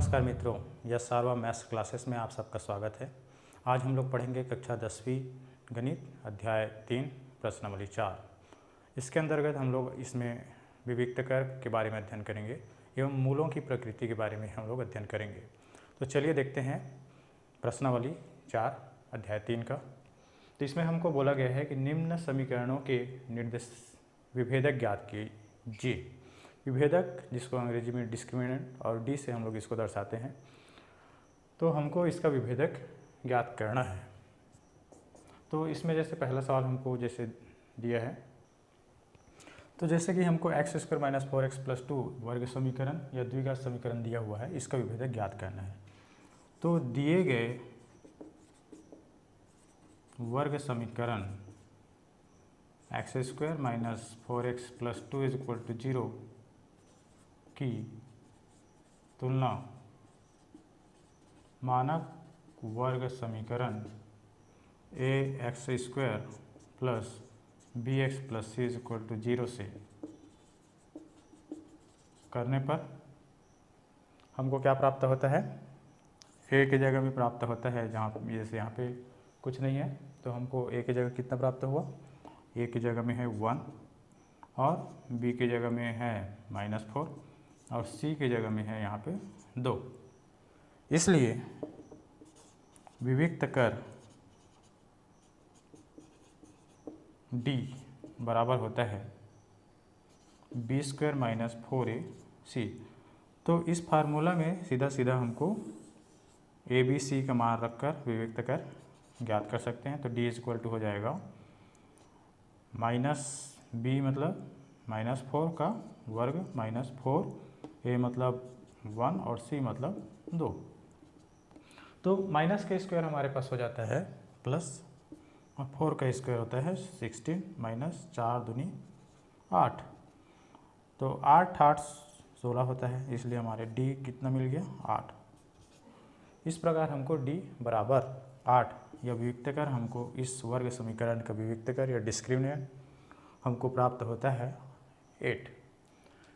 नमस्कार मित्रों, यह सारवा मैथ्स क्लासेस में आप सबका स्वागत है। आज हम लोग पढ़ेंगे कक्षा 10वीं गणित अध्याय 3 प्रश्नावली 4। इसके अंतर्गत हम लोग इसमें विविक्तकर के बारे में अध्ययन करेंगे एवं मूलों की प्रकृति के बारे में हम लोग अध्ययन करेंगे। तो चलिए देखते हैं प्रश्नावली 4 अध्याय 3 का। तो इसमें हमको बोला गया है कि निम्न समीकरणों के निर्देश विभेदक ज्ञात कीजिए। विभेदक जिसको अंग्रेजी में डिस्क्रिमिनेंट और डी से हम लोग इसको दर्शाते हैं, तो हमको इसका विभेदक ज्ञात करना है। तो इसमें जैसे पहला सवाल हमको जैसे दिया है, तो जैसे कि हमको x square minus 4x plus 2 वर्ग समीकरण या द्विघात समीकरण दिया हुआ है, इसका विभेदक ज्ञात करना है। तो दिए गए वर्ग समीकरण x square minus 4x plus 2 is equal to 0 की तुलना मानक वर्ग समीकरण a x square plus B x plus C is equal to 0 से करने पर हमको क्या प्राप्त होता है। ए की जगह में प्राप्त होता है, जहाँ जैसे यहाँ पे कुछ नहीं है तो हमको ए की जगह कितना प्राप्त हुआ, ए की जगह में है 1 और बी की जगह में है -4 और सी की जगह में है यहाँ पे 2। इसलिए विविक्त कर डी बराबर होता है बी स्क्वायर माइनस 4ac। तो इस फार्मूला में सीधा सीधा हमको ए बी सी का मान रखकर विविक्त कर ज्ञात कर सकते हैं। तो डी इज इक्वल टू हो जाएगा माइनस बी मतलब -4 का वर्ग माइनस 4, ए मतलब 1 और सी मतलब 2। तो माइनस का स्क्वायर हमारे पास हो जाता है प्लस, और 4 का स्क्वायर होता है 16 माइनस 4 दूनी 8। तो 8 8 16 होता है, इसलिए हमारे डी कितना मिल गया 8। इस प्रकार हमको डी बराबर 8 या विविक्तकर हमको इस वर्ग समीकरण का विविक्तकर या डिस्क्रिमिनेंट हमको प्राप्त होता है 8।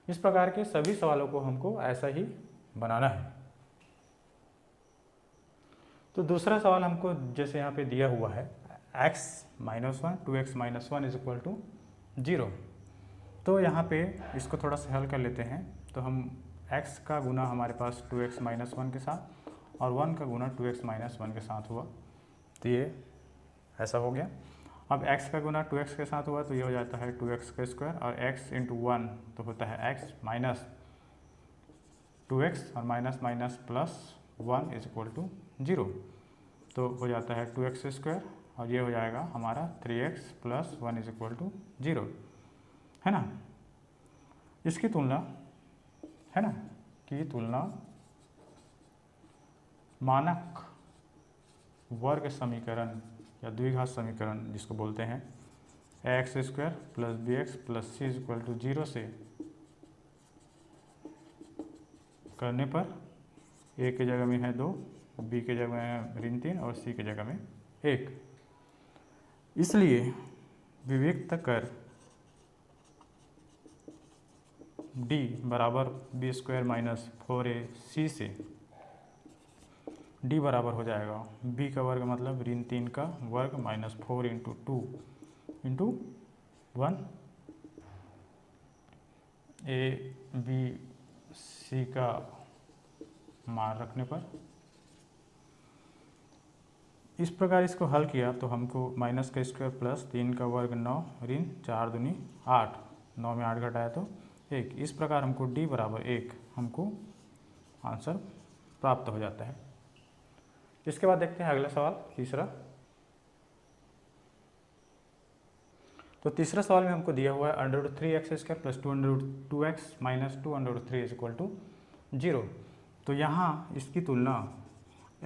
इस प्रकार के सभी सवालों को हमको ऐसा ही बनाना है। तो दूसरा सवाल हमको जैसे यहाँ पे दिया हुआ है x minus 1 2x minus 1 is equal to 0। तो यहाँ पे इसको थोड़ा सा हल कर लेते हैं। तो हम x का गुना हमारे पास 2x माइनस 1 के साथ और 1 का गुना 2x माइनस 1 के साथ हुआ, तो ये ऐसा हो गया। अब x का गुना 2x के साथ हुआ तो ये हो जाता है 2x का स्क्वायर, और x इंटू 1 तो होता है x माइनस 2x और minus minus plus 1 is equal to 0। तो हो जाता है 2x स्क्वायर और ये हो जाएगा हमारा 3x plus 1 is equal to 0, है ना। इसकी तुलना है ना की तुलना मानक वर्ग समीकरण या द्विघात समीकरण जिसको बोलते हैं X square plus B x plus C is equal to 0 से करने पर ए की जगह में है 2, बी की जगह में है ऋण 3 और सी की जगह में 1। इसलिए विविक्त कर डी बराबर बी स्क्वायर माइनस 4ac से डी बराबर हो जाएगा b का वर्ग मतलब ऋण 3 का वर्ग minus 4 into 2 into 1 A B C का मान रखने पर। इस प्रकार इसको हल किया तो हमको माइनस का स्क्वायर प्लस 3 का वर्ग 9 ऋण 4 दूनी 8, 9 में 8 घटाया तो 1। इस प्रकार हमको डी बराबर 1 हमको आंसर प्राप्त हो जाता है। इसके बाद देखते हैं अगला सवाल तीसरा। तो तीसरा सवाल में हमको दिया हुआ है √3x square plus 2x minus 2√3 is equal to 0। तो यहाँ इसकी तुलना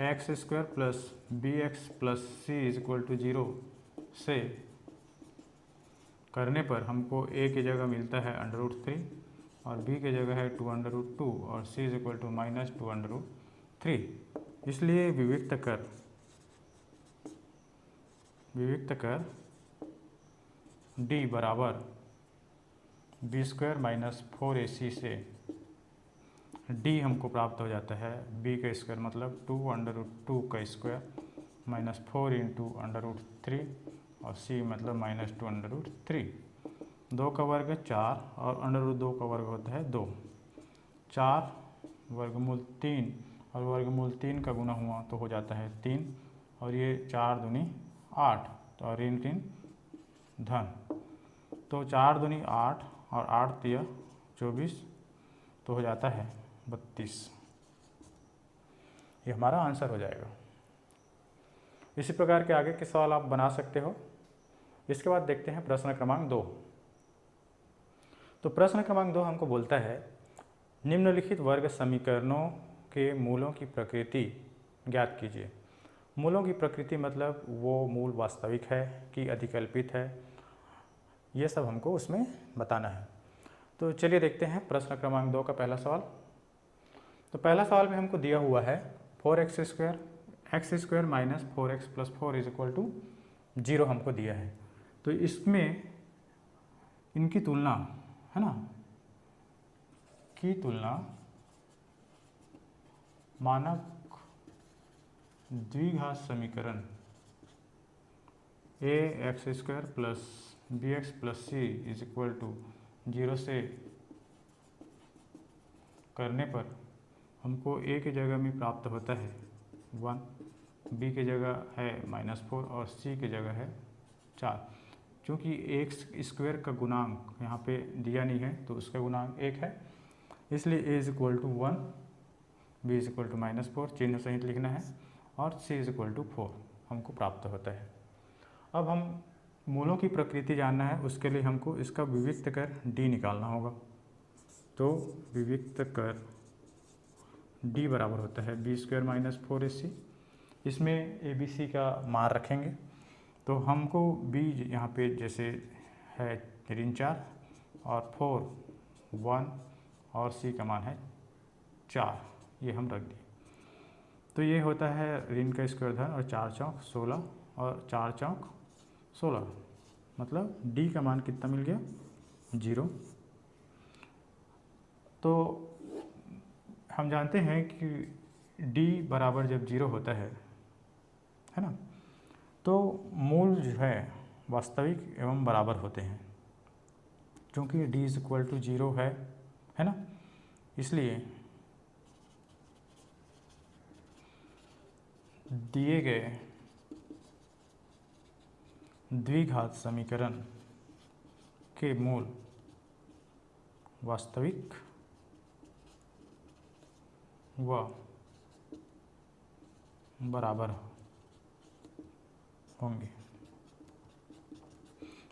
X square plus B x plus C is equal to 0 से करने पर हमको a की जगह मिलता है √3 और b की जगह है 2√2 और c is equal to minus 2√3। इसलिए विविक्त कर d बराबर बी स्क्वायर माइनस 4ac से डी हमको प्राप्त हो जाता है बी का स्क्वायर मतलब 2√2 का स्क्वायर माइनस 4 इंटू √3 और सी मतलब -2√3। 2 का वर्ग 4 और √2 का वर्ग होता है 2। 4 वर्गमूल 3 और वर्गमूल 3 का गुना हुआ तो हो जाता है 3 और ये 4 दूनी 8 तो ऋण ऋण धन, तो 4 दूनी 8 और 8 तिया 24 तो हो जाता है 32। ये हमारा आंसर हो जाएगा। इसी प्रकार के आगे के सवाल आप बना सकते हो। इसके बाद देखते हैं प्रश्न क्रमांक 2। तो प्रश्न क्रमांक 2 हमको बोलता है निम्नलिखित वर्ग समीकरणों के मूलों की प्रकृति ज्ञात कीजिए। मूलों की प्रकृति मतलब वो मूल वास्तविक है कि अधिकल्पित है, ये सब हमको उसमें बताना है। तो चलिए देखते हैं प्रश्न क्रमांक 2 का पहला सवाल। तो पहला सवाल में हमको दिया हुआ है 4x² x² minus 4x plus 4 is equal to 0 हमको दिया है। तो इसमें इनकी तुलना है ना, की तुलना मानक द्विघात समीकरण ax² plus bx plus C is equal to 0 से करने पर हमको a की जगह में प्राप्त होता है 1, b की जगह है -4 और c की जगह है 4। क्योंकि x² का गुणांक यहाँ पे दिया नहीं है तो उसका गुणांक 1 है, इसलिए a is equal to 1, b is equal to -4 चिन्ह सहित लिखना है और c इज इक्वल टू 4 हमको प्राप्त होता है। अब हम मूलों की प्रकृति जानना है, उसके लिए हमको इसका विविक्त कर d निकालना होगा। तो विविक्त कर d बराबर होता है b² माइनस 4ac। इसमें a b c का मान रखेंगे तो हमको b यहाँ पे जैसे है ऋण 4 और 4 1 और c का मान है 4, ये हम रख दिए। तो ये होता है ऋण का स्क्वायर धन और 4 चौक 16 और 4 चौक 16, मतलब d का मान कितना मिल गया 0। तो हम जानते हैं कि d बराबर जब 0 होता है ना, तो मूल जो है वास्तविक एवं बराबर होते हैं। क्योंकि d इज इक्वल टू 0 है ना, इसलिए दिए गए द्विघात समीकरण के मूल वास्तविक व बराबर होंगे।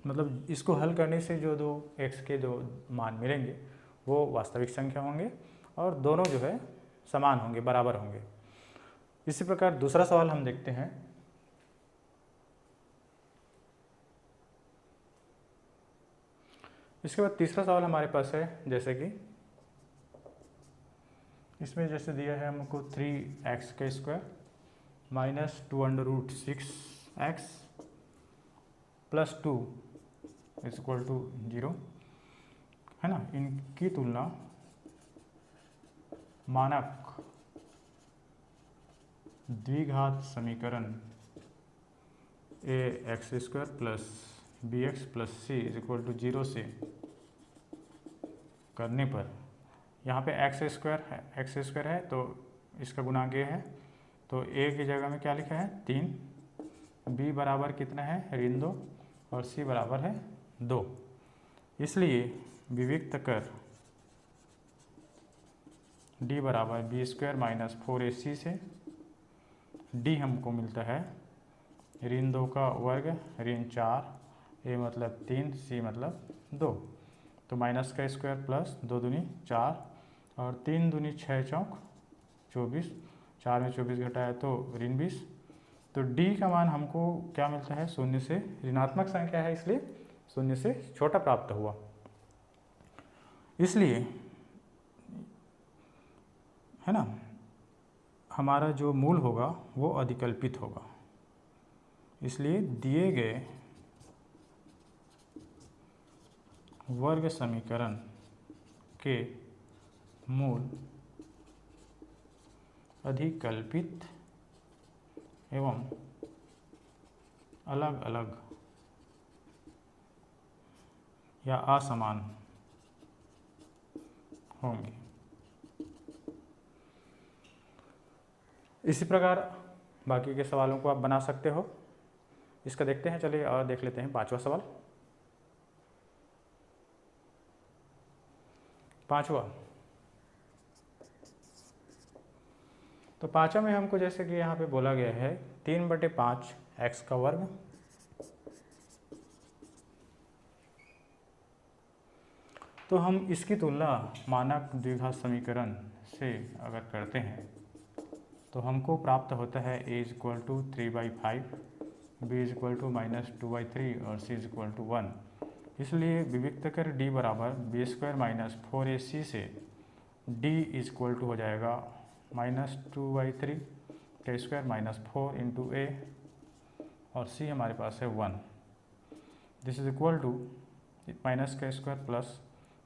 मतलब इसको हल करने से जो दो x के जो मान मिलेंगे वो वास्तविक संख्या होंगे और दोनों जो है समान होंगे, बराबर होंगे। इसी प्रकार दूसरा सवाल हम देखते हैं। इसके बाद तीसरा सवाल हमारे पास है, जैसे कि इसमें जैसे दिया है हमको 3x² minus 2√6x plus 2 is equal to 0 है ना। इनकी तुलना मानक द्विघात समीकरण ax² plus bx plus C is equal to 0 से करने पर, यहाँ पे x² है तो इसका गुणांक a है, तो a की जगह में क्या लिखा है 3, b बराबर कितना है ऋण 2 और c बराबर है 2। इसलिए विविक्त कर d बराबर b² माइनस 4ac से d हमको मिलता है ऋण 2 का वर्ग ऋण 4, a मतलब 3, c मतलब 2, तो माइनस का स्क्वायर प्लस 2 दूनी 4 और 3 दूनी 6 चौक 24, 4 में 24 घटाया तो ऋण 20। तो d का मान हमको क्या मिलता है 0 से, ऋणात्मक संख्या है इसलिए 0 से छोटा प्राप्त हुआ। इसलिए है ना, हमारा जो मूल होगा वो अधिकल्पित होगा। इसलिए दिए गए वर्ग समीकरण के मूल अधिकल्पित एवं अलग अलग या असमान होंगे। इसी प्रकार बाकी के सवालों को आप बना सकते हो। इसका देखते हैं, चलिए और देख लेते हैं पांचवा सवाल। पांचवा, तो पांचवा में हमको जैसे कि यहाँ पे बोला गया है 3/5 x का वर्ग तो हम इसकी तुलना मानक द्विघात समीकरण से अगर करते हैं तो हमको प्राप्त होता है a = 3/5, b = -2/3 और c = 1। इसलिए विविक्त कर d बराबर b² - 4ac से d = हो जाएगा -2/3 k² - 4 × a और c हमारे पास है 1। This is equal to -k² plus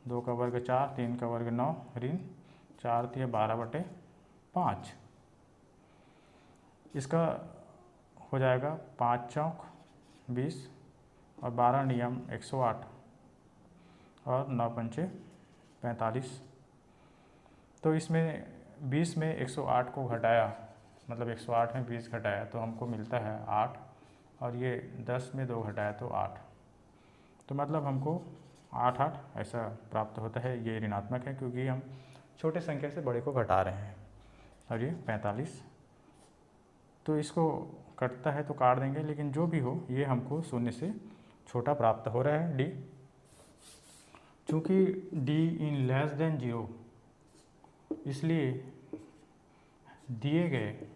2 का वर्ग 4, 3 का वर्ग 9, ऋण 4 × 12/5। इसका हो जाएगा 5 चौक 20 और 12 नियम 108 और 9 पंचे 45। तो इसमें 20 में 108 को घटाया, मतलब 108 में 20 घटाया तो हमको मिलता है 8 और ये 10 में 2 घटाया तो 8। तो मतलब हमको 8 ऐसा प्राप्त होता है। ये ऋणात्मक है क्योंकि हम छोटे संख्या से बड़े को घटा रहे हैं। और ये 45, तो इसको कटता है तो काट देंगे, लेकिन जो भी हो ये हमको शून्य से छोटा प्राप्त हो रहा है d। चूँकि d इन <0 इसलिए दिए गए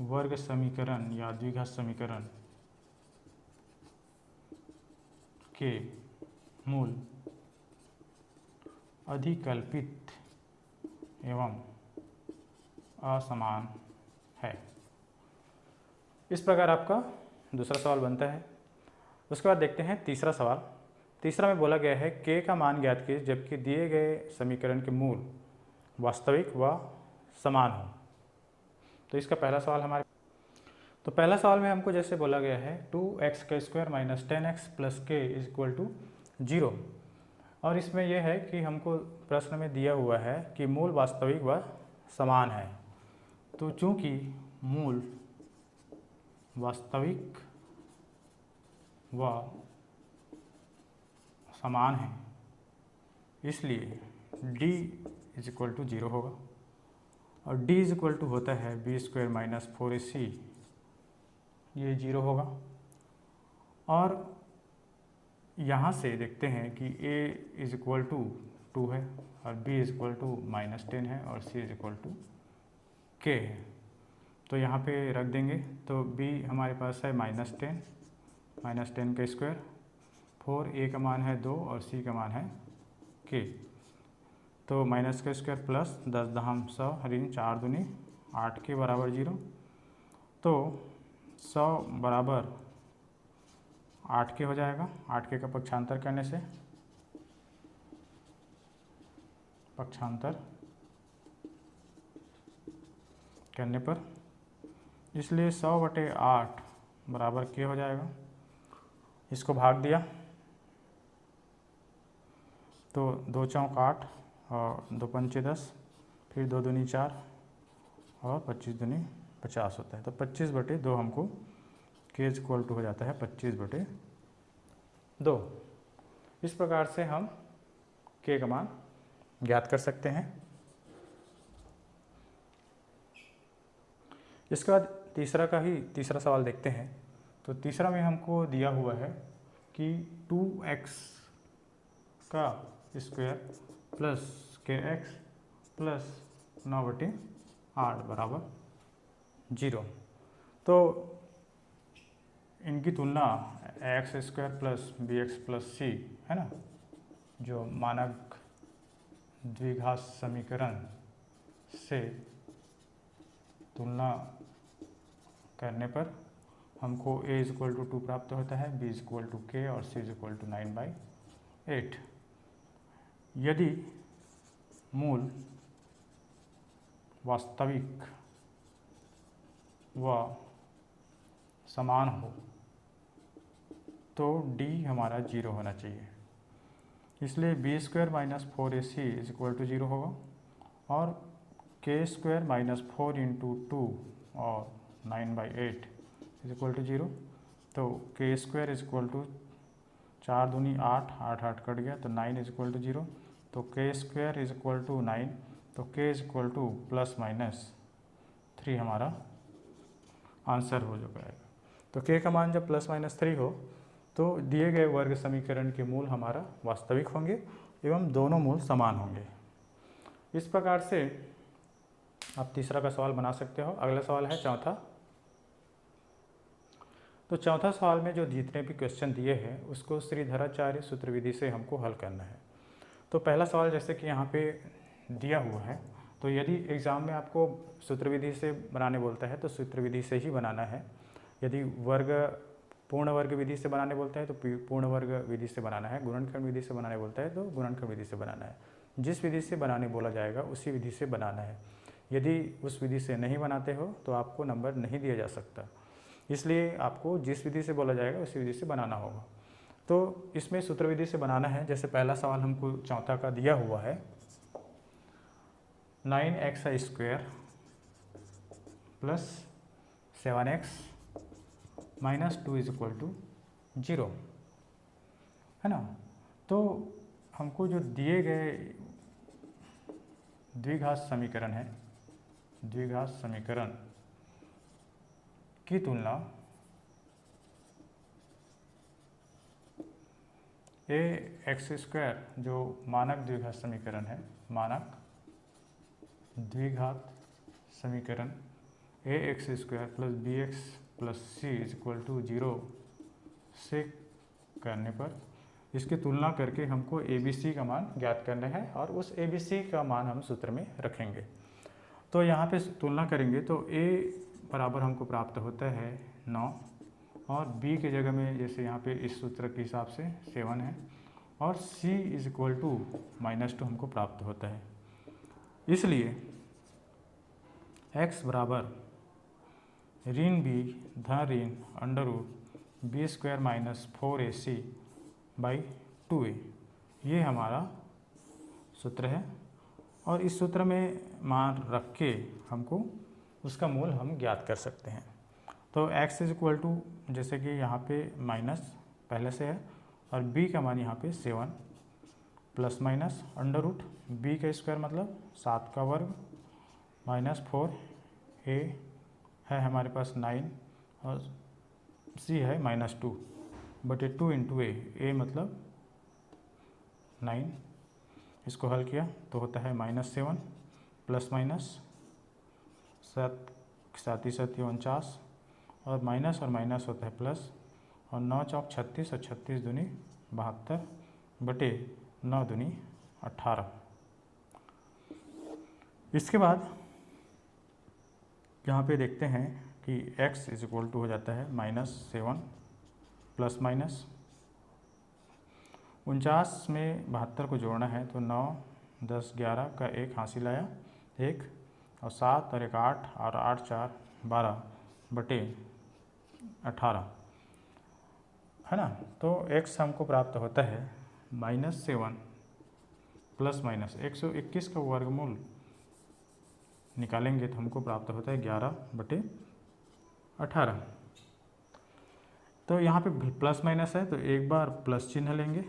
वर्ग समीकरण या द्विघात समीकरण के मूल अधिकल्पित एवं असमान है। इस प्रकार आपका दूसरा सवाल बनता है। उसके बाद देखते हैं तीसरा सवाल। तीसरा में बोला गया है k का मान ज्ञात कीजिए जबकि दिए गए समीकरण के मूल वास्तविक व समान हो। तो इसका पहला सवाल हमारे, तो पहला सवाल में हमको जैसे बोला गया है 2x² - 10x + k = 0 और इसमें यह है कि हमको प्रश्न में दिया हुआ है कि मूल वास्तविक व समान है। तो चूंकि मूल वास्तविक व समान है इसलिए d = 0 होगा और d = होता है b² - 4ac, ये 0 होगा। और यहाँ से देखते हैं कि a = 2 है और b = -10 है और c = k है। तो यहाँ पे रख देंगे तो b हमारे पास है -10 का स्क्वायर, 4 a का मान है 2 और c का मान है k। तो माइनस का स्क्वायर प्लस 10 दहम 100 ऋण 4 दूनी 8 के बराबर 0। तो 100 बराबर 8 के हो जाएगा। 8 के का पक्षांतर करने से इसलिए 100/8 बराबर k हो जाएगा। इसको भाग दिया तो 2 चौक 8 और 2 पंचे 10, फिर 2 दूनी 4 और 25 दूनी 50 होता है। तो 25/2 हमको k = हो जाता है 25/2। इस प्रकार से हम k का मान ज्ञात कर सकते हैं। इसके बाद तीसरा सवाल देखते हैं। तो तीसरा में हमको दिया हुआ है कि 2x का स्क्वायर प्लस kx प्लस 9/8 बराबर 0। तो इनकी तुलना x² plus bx plus c है ना, जो मानक द्विघात समीकरण से तुलना करने पर हमको a = 2 प्राप्त होता है, b = k और c = 9/8। यदि मूल वास्तविक व समान हो तो d हमारा 0 होना चाहिए। इसलिए b² minus 4ac is equal to 0 होगा और k² माइनस 4 इंटू 2 और 9/8 इज इक्वल टू 0। तो k² इज इक्वल टू 4 दूनी 8, 8 8 कट गया तो 9 इज इक्वल टू 0। तो k² इज इक्वल टू 9, तो k is equal two plus minus 3 हमारा आंसर हो जाएगा। तो k का मान जब प्लस माइनस 3 हो तो दिए गए वर्ग समीकरण के मूल हमारा वास्तविक होंगे एवं दोनों मूल समान होंगे। इस प्रकार से आप तीसरा का सवाल बना सकते हो। अगला सवाल है चौथा। तो चौथा सवाल में जो जितने भी क्वेश्चन दिए हैं उसको श्रीधराचार्य सूत्र विधि से हमको हल करना है। तो पहला सवाल जैसे कि यहाँ पे दिया हुआ है, तो यदि एग्ज़ाम में आपको सूत्र विधि से बनाने बोलता है तो सूत्र विधि से ही बनाना है। यदि पूर्ण वर्ग विधि से बनाने बोलता है तो पूर्ण वर्ग विधि से बनाना है। गुणनखंड विधि से बनाने बोलता है तो गुणनखंड विधि से बनाना है। जिस विधि से बनाने बोला जाएगा उसी विधि से बनाना है। यदि उस विधि से नहीं बनाते हो तो आपको नंबर नहीं दिया जा सकता। इसलिए आपको जिस विधि से बोला जाएगा उसी विधि से बनाना होगा। तो इसमें सूत्र विधि से बनाना है। जैसे पहला सवाल हमको चौथा का दिया हुआ है 9x² plus 7x minus 2 is equal to 0 है ना। तो हमको जो दिए गए द्विघात समीकरण है, द्विघात समीकरण की तुलना ax² जो मानक द्विघात समीकरण है, मानक द्विघात समीकरण ax² plus bx plus c is equal to 0 से करने पर इसकी तुलना करके हमको ABC का मान ज्ञात करना है और उस ABC का मान हम सूत्र में रखेंगे। तो यहाँ पे तुलना करेंगे तो a बराबर हमको प्राप्त होता है 9 और b की जगह में जैसे यहाँ पे इस सूत्र के हिसाब से 7 है और c इज इक्वल टू -2 हमको प्राप्त होता है। इसलिए x बराबर ऋण b धन ऋण under root b² minus 4ac by 2a, ये हमारा सूत्र है। और इस सूत्र में मान रख के हमको उसका मूल हम ज्ञात कर सकते हैं। तो x इज इक्वल टू जैसे कि यहाँ पे माइनस पहले से है और b का मान यहाँ पे 7 plus minus under root b का स्क्वायर मतलब 7 का वर्ग माइनस 4a है हमारे पास 9 और c है -2 बटे 2 इंटू a मतलब 9। इसको हल किया तो होता है -7 प्लस माइनस 7 7 49 और माइनस होता है प्लस और 9 चौक 36 और 36 दूनी 72 बटे 9 दूनी 18। इसके बाद यहाँ पे देखते हैं कि x इज इक्वल टू हो जाता है -7 प्लस माइनस 49 में 72 को जोड़ना है तो 9 10 11 का 1 हासिल आया 1 और 7 और 1 8 और 8 4 12 बटे 18 है ना। तो x हमको प्राप्त होता है -7 प्लस माइनस 121 का वर्गमूल निकालेंगे तो हमको प्राप्त होता है 11 बटे 18। तो यहाँ पे प्लस माइनस है तो एक बार प्लस चिन्ह लेंगे,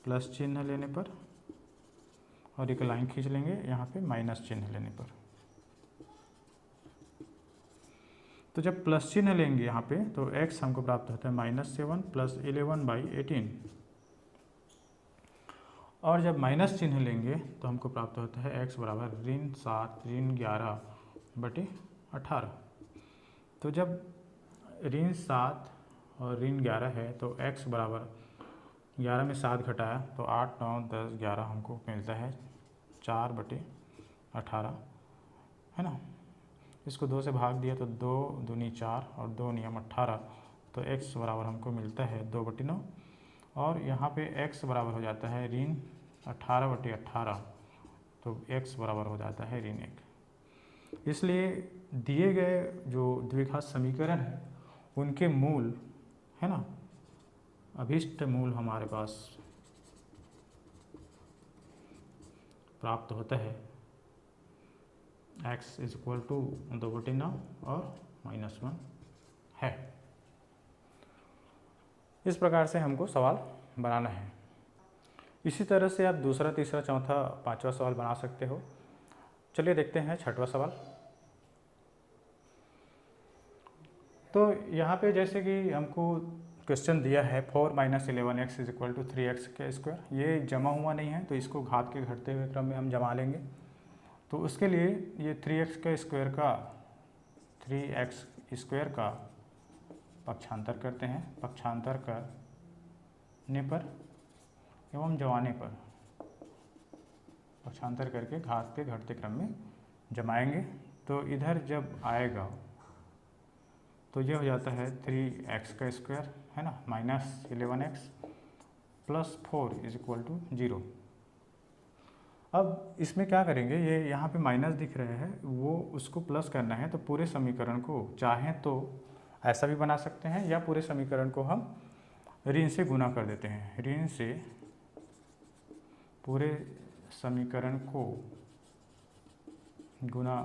प्लस चिन्ह लेने पर और एक लाइन खींच लेंगे यहाँ पे माइनस चिन्ह लेने पर। तो जब प्लस चिन्ह लेंगे यहाँ पे तो x हमको प्राप्त होता है -7 प्लस 11/18 और जब माइनस चिन्ह लेंगे तो हमको प्राप्त होता है x बराबर -7 -11 बटे 18। तो जब -7 और -11 है तो x बराबर 11 में 7 घटाया तो 8 9 10 11 हमको मिलता है 4 बटे 18 है ना। इसको 2 से भाग दिया तो 2 दूनी 4 और 2 नियम 18 तो x बराबर हमको मिलता है 2 बटे 9 और यहाँ पे x बराबर हो जाता है -18 बटे 18 तो x बराबर हो जाता है -1। इसलिए दिए गए जो द्विघात समीकरण है उनके मूल, है ना, अभिष्ट मूल हमारे पास प्राप्त होता है x इज इक्वल टू 2/9 और -1 है। इस प्रकार से हमको सवाल बनाना है। इसी तरह से आप दूसरा, तीसरा, चौथा, पांचवा सवाल बना सकते हो। चलिए देखते हैं छठवां सवाल। तो यहाँ पे जैसे कि हमको क्वेश्चन दिया है 4 - 11x is equal to 3x के स्क्वायर। ये जमा हुआ नहीं है तो इसको घात के घटते हुए क्रम में हम जमा लेंगे। तो उसके लिए ये 3x स्क्वायर का पक्षांतर करते हैं। पक्षांतर करने पर एवं जमाने पर, पक्षांतर करके घात के घटते क्रम में जमाएंगे। तो इधर जब आएगा तो ये हो जाता है 3x का स्क्वायर, है ना, -11x plus 4 is equal to 0। अब इसमें क्या करेंगे, ये यहाँ पे माइनस दिख रहे हैं, वो उसको प्लस करना है। तो पूरे समीकरण को चाहें तो ऐसा भी बना सकते हैं या पूरे समीकरण को हम ऋण से गुना कर देते हैं। ऋण से पूरे समीकरण को गुना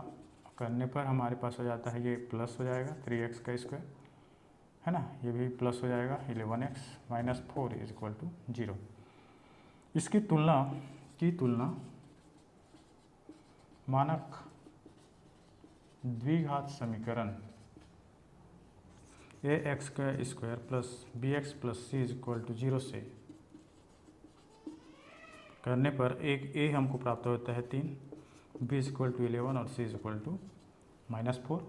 करने पर हमारे पास हो जाता है, ये प्लस हो जाएगा 3x का स्क्वायर, है ना, ये भी प्लस हो जाएगा 11x minus 4 is equal to 0। इसकी तुलना मानक द्विघात समीकरण ax का square plus bx plus c is equal to 0 से करने पर एक a हमको प्राप्त होता है 3, b इज इक्वल टू 11 और c इज इक्वल टू -4।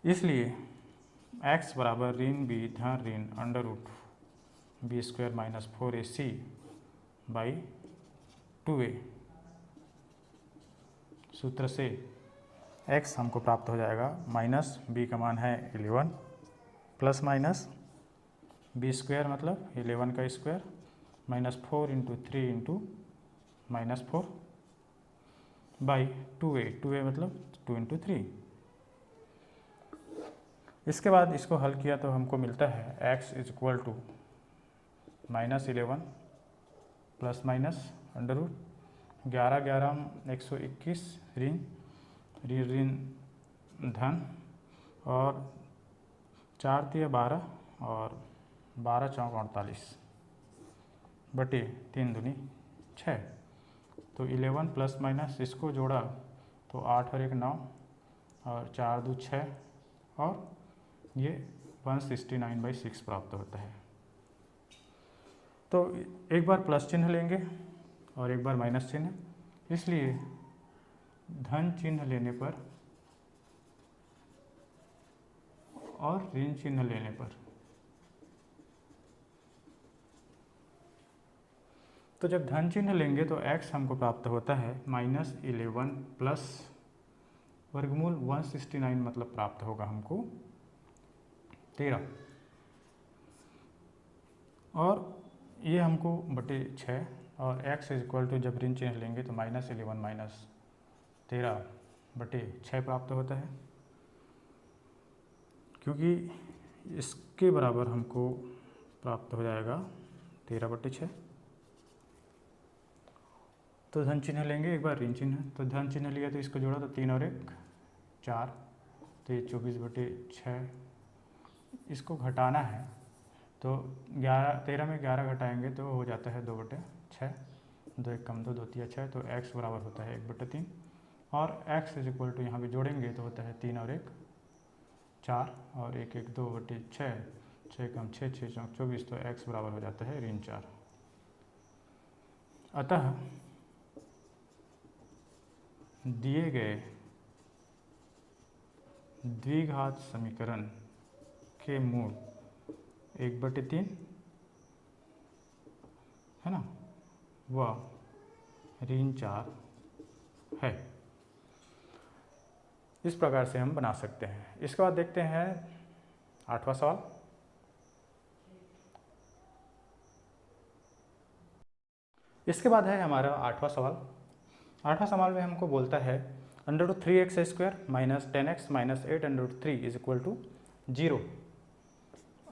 इसलिए x बराबर ऋण b धन ऋण under root B square minus 4ac by 2a सूत्र से x हमको प्राप्त हो जाएगा -b का मान है 11 प्लस माइनस b स्क्वायर मतलब 11 का square -4 into 3 into -4 by 2a मतलब 2 इंटू 3। इसके बाद इसको हल किया तो हमको मिलता है x is equal to -11 plus minus under root 11 11 121 ऋण धन और 4 × 12 और 12 × 4 = 48 बटे 3 दूनी 6। तो 11 प्लस माइनस इसको जोड़ा तो 8 और 1 9 और 4 2 6 और ये 169/6 प्राप्त होता है। तो एक बार प्लस चिन्ह लेंगे और एक बार माइनस चिन्ह, इसलिए धन चिन्ह लेने पर और ऋण चिन्ह लेने पर, तो जब धन चिन्ह लेंगे तो x हमको प्राप्त होता है -11 प्लस वर्गमूल 169 मतलब प्राप्त होगा हमको 13 और ये हमको बटे 6 और x इज इक्वल टू जब ऋण चिन्ह लेंगे तो -11 - 13 बटे 6 प्राप्त होता है, क्योंकि इसके बराबर हमको प्राप्त हो जाएगा 13/6। तो धन चिन्ह लेंगे, एक बार ऋण चिन्ह। तो धन चिन्ह लिया तो इसको जोड़ा तो 3 और 1 4, तो ये 24/6। इसको घटाना है तो 13 में 11 घटाएंगे तो हो जाता है 2/6, 2 1 कम 2 2 3 6। तो x बराबर होता है 1/3 और x इज इक्वल टू यहाँ पे जोड़ेंगे तो होता है 3 और 1 4 और 1 1 2/6, 6 कम 6 6 4 24। तो x बराबर हो जाता है ऋण 4। अतः दिए गए द्विघात समीकरण के मूल 1/3, है ना, वह ऋण 4 है। इस प्रकार से हम बना सकते हैं। इसके बाद देखते हैं 8वां सवाल। इसके बाद है हमारा 8वां सवाल। 8वां सवाल में हमको बोलता है √3x² minus 10x minus 8√3 is equal to 0।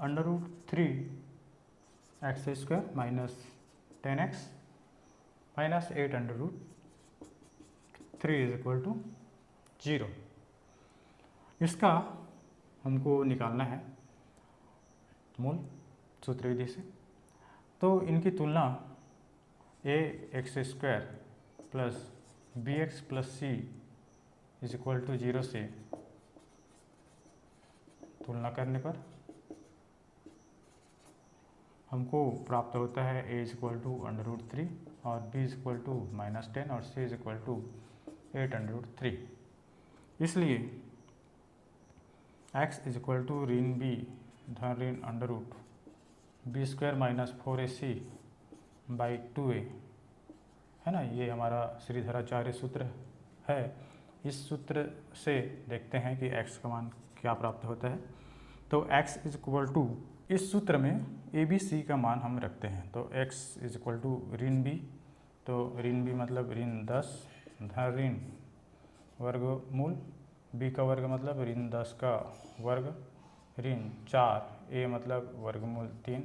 √3x² minus 10x minus 8√3 is equal to 0। इसका हमको निकालना है मूल सूत्र विधि से। तो इनकी तुलना ax² plus bx plus c is equal to 0 से तुलना करने पर हमको प्राप्त होता है a इज इक्वल टू √3 और b इज इक्वल टू -10 और c इज इक्वल टू 8√3। इसलिए x इज इक्वल टू ऋण b धन ऋण √b² minus 4ac by 2a है ना। ये हमारा श्रीधराचार्य सूत्र है। इस सूत्र से देखते हैं कि x का मान क्या प्राप्त होता है। तो x इज इक्वल टू, इस सूत्र में a b c का मान हम रखते हैं। तो x इज इक्वल टू ऋण b, तो ऋण b मतलब ऋण 10 धन ऋण वर्गमूल b का वर्ग मतलब ऋण 10 का वर्ग ऋण 4, a मतलब वर्गमूल 3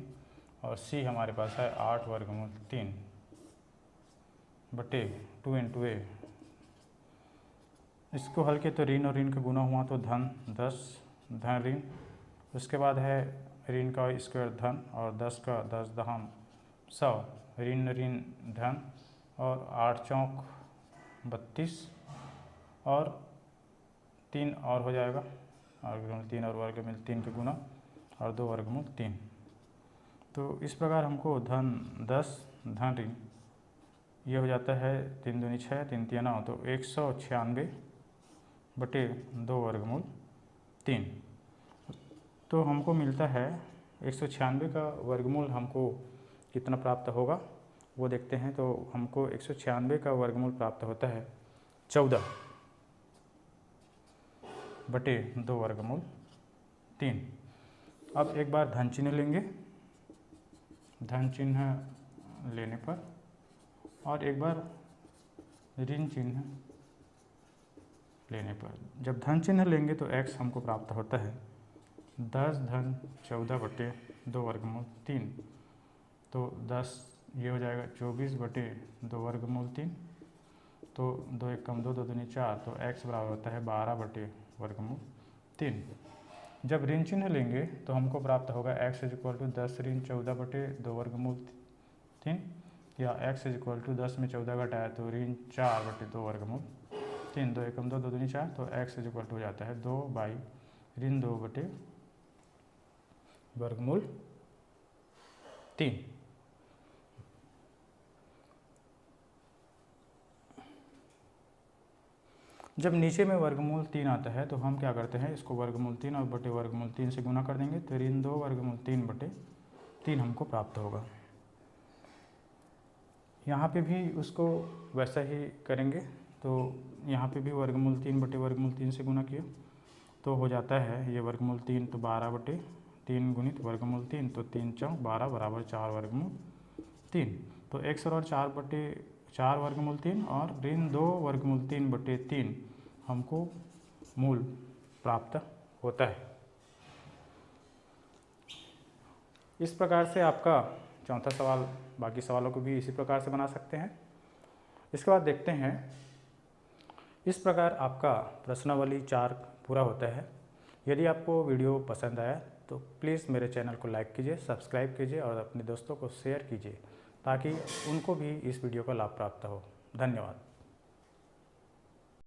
और c हमारे पास है 8 वर्गमूल 3 बटे 2 × a। इसको हल के तो ऋण और ऋण का गुना हुआ तो धन 10 धन ऋण, उसके बाद है ऋण का स्क्वायर धन और 10 का 10 दहम 100 ऋण ऋण धन और 8 चौक 32 और 3 और हो जाएगा वर्गमूल 3 और वर्गमूल 3 के गुना और 2 वर्गमूल 3। तो इस प्रकार हमको धन 10 धन ऋण ये हो जाता है 3 दूनी 6 3 3 9, तो 196 बटे 2 वर्गमूल 3। तो हमको मिलता है 196 का वर्गमूल हमको कितना प्राप्त होगा वो देखते हैं। तो हमको 196 का वर्गमूल प्राप्त होता है 14 बटे 2 वर्गमूल 3। अब एक बार धन चिन्ह लेंगे, धन चिन्ह लेने पर और एक बार ऋण चिन्ह लेने पर। जब धन चिन्ह लेंगे तो x हमको प्राप्त होता है 10 धन 14 बटे 2 वर्गमूल 3, तो 10 ये हो जाएगा 24 बटे 2 वर्गमूल 3, तो 2 1 कम 2 2 दूनी 4, तो x बराबर होता है 12 बटे वर्गमूल 3। जब ऋण चिन्ह लेंगे तो हमको प्राप्त होगा x इज इक्वल टू 10 ऋण 14 बटे 2 वर्गमूल 3, या x इज इक्वल टू 10 में 14 घटाया तो ऋण 4 बटे 2 वर्गमूल 3, 2 1 कम 2 2 दूनी 4, तो x इज इक्वल टू हो जाता है 2 बाई ऋण 2 बटे वर्गमूल 3। जब नीचे में वर्गमूल 3 आता है तो हम क्या करते हैं, इसको वर्गमूल 3 और बटे वर्गमूल 3 से गुना कर देंगे, तो ऋण 2 वर्गमूल 3 बटे 3 हमको प्राप्त होगा। यहाँ पे भी उसको वैसा ही करेंगे, तो यहाँ पे भी वर्गमूल 3 बटे वर्गमूल 3 से गुना किया तो हो जाता है ये वर्गमूल 3 तो 12 बटे 3 गुणित वर्गमूल 3, तो 3 चौक 12 बराबर 4 वर्गमूल 3, तो x बराबर 4 बटे 4 वर्गमूल 3 और ऋण 2 वर्गमूल 3 बटे 3 हमको मूल प्राप्त होता है। इस प्रकार से आपका चौथा सवाल, बाकी सवालों को भी इसी प्रकार से बना सकते हैं। इसके बाद देखते हैं, इस प्रकार आपका प्रश्नावली 4 पूरा होता है। यदि आपको वीडियो पसंद आया तो प्लीज़ मेरे चैनल को लाइक कीजिए, सब्सक्राइब कीजिए और अपने दोस्तों को शेयर कीजिए ताकि उनको भी इस वीडियो का लाभ प्राप्त हो। धन्यवाद।